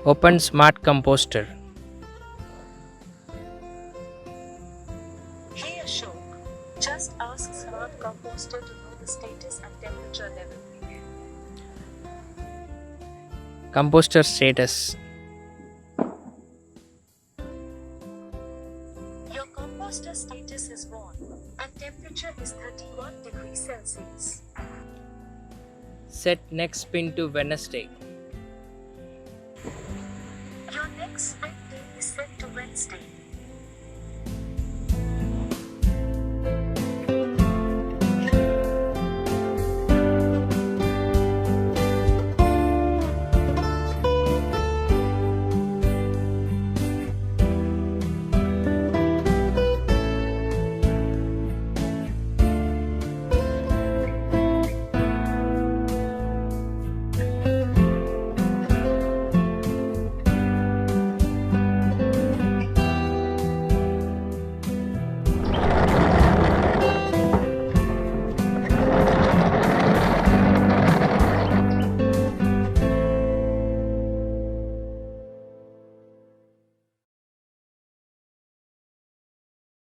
Open Smart Composter. Hey Ashok, just ask Smart Composter to know the status and temperature level. Composter status. Your composter status is warm and temperature is 31 degrees Celsius. Set next spin to Wednesday. Your next spin day is set to Wednesday.